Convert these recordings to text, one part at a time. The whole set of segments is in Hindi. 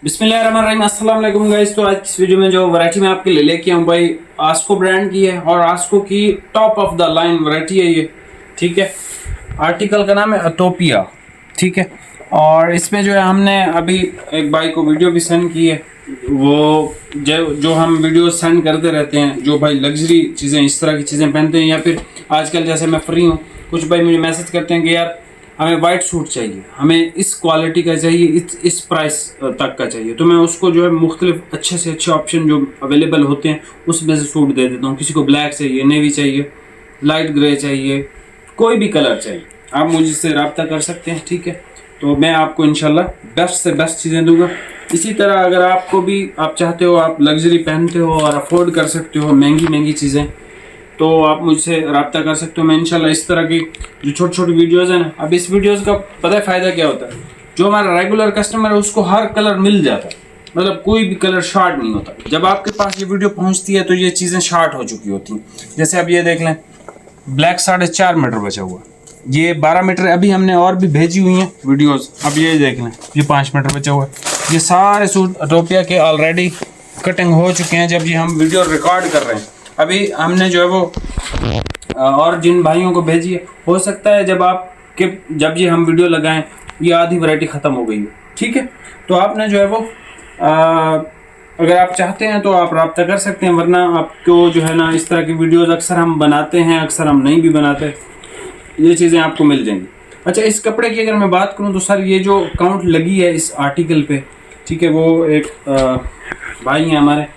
बिस्मिल्लाहिर्रहमानिर्रहीम, अस्सलाम वालेकुम गाइस। तो आज इस वीडियो में जो वैरायटी मैं आपके लिए लेके आऊँ भाई, आस्को ब्रांड की है और आस्को की top of the line variety है ये। ठीक है, आर्टिकल का नाम है अटोपिया। ठीक है, और इसमें जो है हमने अभी एक भाई को वीडियो भी सेंड की है। वो जो हम वीडियो सेंड करते रहते हैं, जो भाई लग्जरी चीज़ें इस तरह की चीज़ें पहनते हैं, या फिर आजकल जैसे मैं फ्री हूँ, कुछ भाई मुझे मैसेज करते हैं कि यार हमें वाइट सूट चाहिए, हमें इस क्वालिटी का चाहिए, इस प्राइस तक का चाहिए। तो मैं उसको जो है मुख्तलिफ अच्छे से अच्छे ऑप्शन जो अवेलेबल होते हैं उसमें से सूट दे देता हूँ। किसी को ब्लैक चाहिए, नेवी चाहिए, लाइट ग्रे चाहिए, कोई भी कलर चाहिए, आप मुझसे रब्ता कर सकते हैं। ठीक है, तो मैं आपको इंशाल्लाह बेस्ट से बेस्ट चीज़ें दूंगा। इसी तरह अगर आपको भी आप चाहते हो, आप लग्जरी पहनते हो और अफोर्ड कर सकते हो महंगी चीज़ें, तो आप मुझसे रब्ता कर सकते हो। मैं इंशाल्लाह इस तरह की जो छोटी छोटी वीडियोज़ हैं ना, अब इस वीडियोज़ का पता है फ़ायदा क्या होता है, जो हमारा रेगुलर कस्टमर है उसको हर कलर मिल जाता है, मतलब कोई भी कलर शॉर्ट नहीं होता। जब आपके पास ये वीडियो पहुंचती है तो ये चीज़ें शॉर्ट हो चुकी होती हैं। जैसे अब ये देख लें, ब्लैक 4.5 मीटर बचा हुआ, ये 12 मीटर अभी हमने और भी भेजी हुई हैं वीडियोज़। अब ये देख लें, ये 5 मीटर बचा हुआ है। ये सारे सूट अटोपिया के ऑलरेडी कटिंग हो चुके हैं जब ये हम वीडियो रिकॉर्ड कर रहे हैं। अभी हमने जो है वो और जिन भाइयों को भेजी है, हो सकता है जब ये हम वीडियो लगाएं ये आधी वैरायटी ख़त्म हो गई हो। ठीक है, तो आपने जो है वो अगर आप चाहते हैं तो आप रब्ता कर सकते हैं, वरना आपको जो है ना इस तरह की वीडियोज़ अक्सर हम बनाते हैं, अक्सर हम नहीं भी बनाते, ये चीज़ें आपको मिल जाएंगी। अच्छा, इस कपड़े की अगर मैं बात करूं तो सर ये जो काउंट लगी है इस आर्टिकल पे, ठीक है, वो एक भाई हैं हमारे,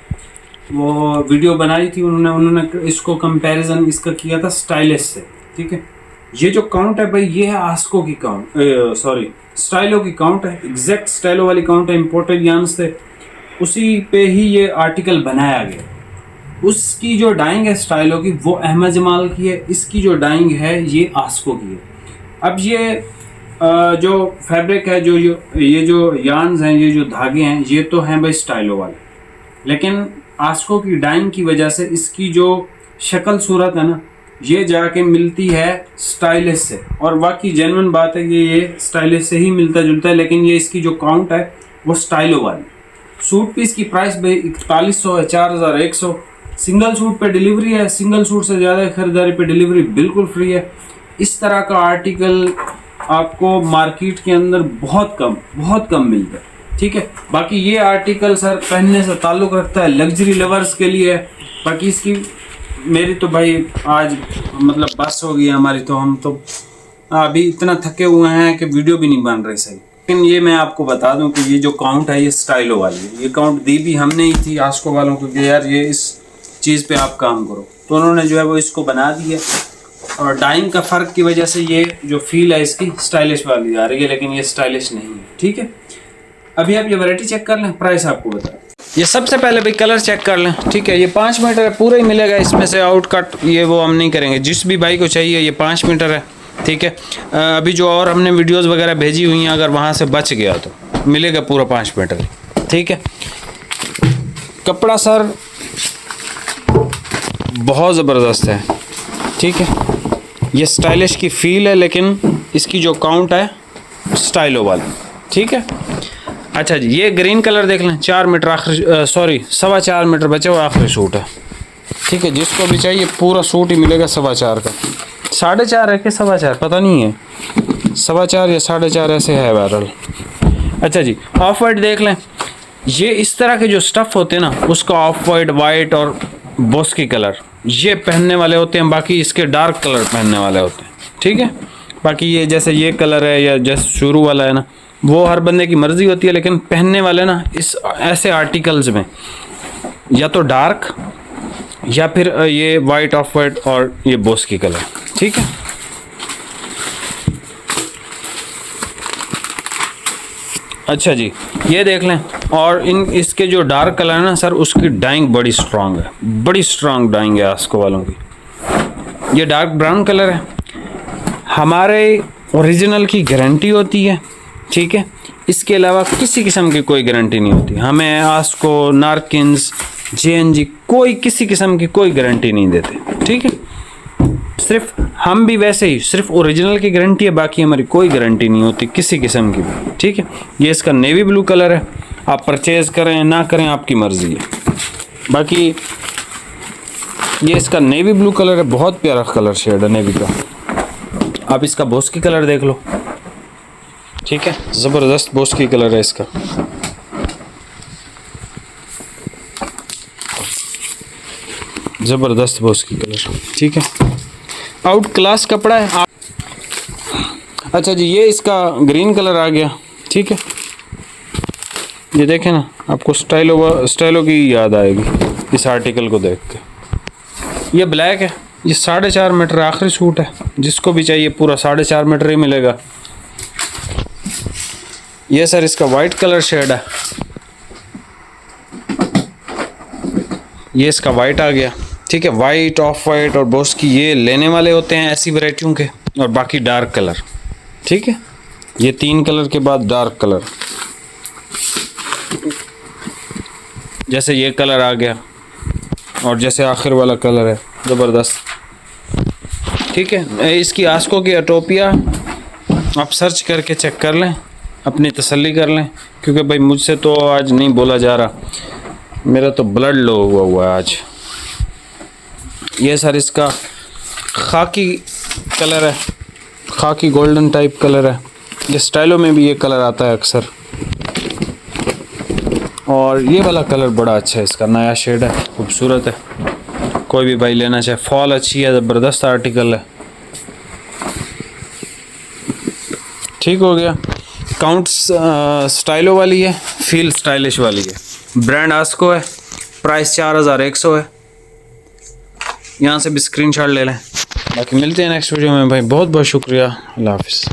वो वीडियो बनाई थी, उन्होंने इसको कंपैरिजन इसका किया था स्टाइलिश से। ठीक है, ये जो काउंट है भाई, ये है आस्को की काउंट, सॉरी स्टाइलो की काउंट है, एग्जैक्ट स्टाइलो वाली काउंट है, इम्पोर्टेड यान से उसी पे ही ये आर्टिकल बनाया गया। उसकी जो डाइंग है स्टाइलो की वो अहमद जमाल की है, इसकी जो डाइंग है ये आस्को की है। अब ये जो फैब्रिक है, ये जो यार्न्स हैं, ये जो धागे हैं, ये तो हैं भाई स्टाइलो वाले, लेकिन आस्को की डाइंग की वजह से इसकी जो शक्ल सूरत है ना, ये जाके मिलती है स्टाइलिश से। और वाकई जेन्युइन बात है कि ये स्टाइलिश से ही मिलता जुलता है, लेकिन ये इसकी जो काउंट है वो स्टाइलो वाली। सूट पीस की प्राइस भाई 4100 है, 4100। सिंगल सूट पे डिलीवरी है, सिंगल सूट से ज़्यादा खरीदारी पे डिलीवरी बिल्कुल फ्री है। इस तरह का आर्टिकल आपको मार्केट के अंदर बहुत कम मिलता है। ठीक है, बाकी ये आर्टिकल सर पहनने से ताल्लुक़ रखता है लग्जरी लवर्स के लिए है। बाकी इसकी मेरी तो भाई आज मतलब बस हो गई हमारी, तो हम तो अभी इतना थके हुए हैं कि वीडियो भी नहीं बन रही सही। लेकिन ये मैं आपको बता दूं कि ये जो काउंट है ये स्टाइलो वाली है। ये काउंट दी भी हमने ही थी आस्को वालों को कि यार ये इस चीज़ पे आप काम करो, तो उन्होंने जो है वो इसको बना दिया। और डाइंग का फ़र्क की वजह से ये जो फील है इसकी स्टाइलिश वाली आ रही है, लेकिन ये स्टाइलिश नहीं है। ठीक है, अभी आप ये वैरायटी चेक कर लें, प्राइस आपको बता। ये सबसे पहले भाई कलर चेक कर लें। ठीक है, ये 5 मीटर है, पूरा ही मिलेगा, इसमें से आउटकट ये वो हम नहीं करेंगे। जिस भी भाई को चाहिए ये 5 मीटर है। ठीक है, अभी जो और हमने वीडियोस वगैरह भेजी हुई हैं, अगर वहाँ से बच गया तो मिलेगा पूरा 5 मीटर। ठीक है, कपड़ा सर बहुत ज़बरदस्त है। ठीक है, ये स्टाइलिश की फील है, लेकिन इसकी जो काउंट है स्टाइलो वाली। ठीक है, अच्छा जी, ये ग्रीन कलर देख लें, 4 मीटर आखिरी, सॉरी 4.25 मीटर बचा हुआ आखिरी सूट है। ठीक है, जिसको भी चाहिए पूरा सूट ही मिलेगा 4.25 का। 4.5 है कि 4.25 पता नहीं है, 4.25 या 4.5 ऐसे है बहरहाल। अच्छा जी, ऑफ वाइट देख लें, ये इस तरह के जो स्टफ़ होते हैं ना, उसका ऑफ वाइट, वाइट और बोस्की कलर ये पहनने वाले होते हैं, बाकी इसके डार्क कलर पहनने वाले होते हैं। ठीक है, बाकी ये जैसे ये कलर है या जैसे शुरू वाला है ना, वो हर बंदे की मर्ज़ी होती है, लेकिन पहनने वाले ना इस ऐसे आर्टिकल्स में या तो डार्क या फिर ये वाइट, ऑफ वाइट और ये बोस्की कलर। ठीक है, अच्छा जी, ये देख लें, और इसके जो डार्क कलर है ना सर, उसकी डाइंग बड़ी स्ट्रांग है, बड़ी स्ट्रांग डाइंग है आस्को वालों की। ये डार्क ब्राउन कलर है, हमारे ओरिजिनल की गारंटी होती है। ठीक है, इसके अलावा किसी किस्म की कोई गारंटी नहीं होती। हमें आस्को, नारकिन्स, JNG कोई किसी किस्म की कोई गारंटी नहीं देते। ठीक है, सिर्फ हम भी वैसे ही सिर्फ ओरिजिनल की गारंटी है, बाकी हमारी कोई गारंटी नहीं होती किसी किस्म की भी, ठीक है। ये इसका नेवी ब्लू कलर है, आप परचेज़ करें ना करें आपकी मर्ज़ी है। बाकी ये इसका नेवी ब्लू कलर है, बहुत प्यारा कलर शेड है नेवी का। आप इसका बोस्की कलर देख लो, ठीक है, ज़बरदस्त बोस्की कलर है इसका। ज़बरदस्त बोस्की कलर, ठीक है, आउट क्लास कपड़ा है। अच्छा जी, ये इसका ग्रीन कलर आ गया, ठीक है। ये देखें ना, आपको स्टाइलो की याद आएगी इस आर्टिकल को देख के। ये ब्लैक है, ये 4.5 मीटर आखिरी सूट है, जिसको भी चाहिए पूरा 4.5 मीटर ही मिलेगा। ये सर इसका वाइट कलर शेड है, ये इसका वाइट आ गया, ठीक है। वाइट, ऑफ वाइट और बोस्की ये लेने वाले होते हैं ऐसी वैरायटियों के, और बाकी डार्क कलर, ठीक है। ये 3 कलर के बाद डार्क कलर, जैसे ये कलर आ गया और जैसे आखिर वाला कलर है, ज़बरदस्त, ठीक है। इसकी आस्को की अटोपिया आप सर्च करके चेक कर लें, अपनी तसल्ली कर लें, क्योंकि भाई मुझसे तो आज नहीं बोला जा रहा, मेरा तो ब्लड लो हुआ है आज। ये सर इसका खाकी कलर है, खाकी गोल्डन टाइप कलर है, ये स्टाइलों में भी ये कलर आता है अक्सर। और ये वाला कलर बड़ा अच्छा है, इसका नया शेड है, खूबसूरत है, कोई भी भाई लेना चाहे, फॉल अच्छी है, ज़बरदस्त आर्टिकल है, ठीक हो गया। काउंट स्टाइलो वाली है, फील स्टाइलिश वाली है, ब्रांड आस्को है, प्राइस 4100 है। यहाँ से भी स्क्रीनशॉट ले लें। बाकी मिलते हैं नेक्स्ट वीडियो में भाई, बहुत बहुत शुक्रिया, अल्लाह हाफिज़।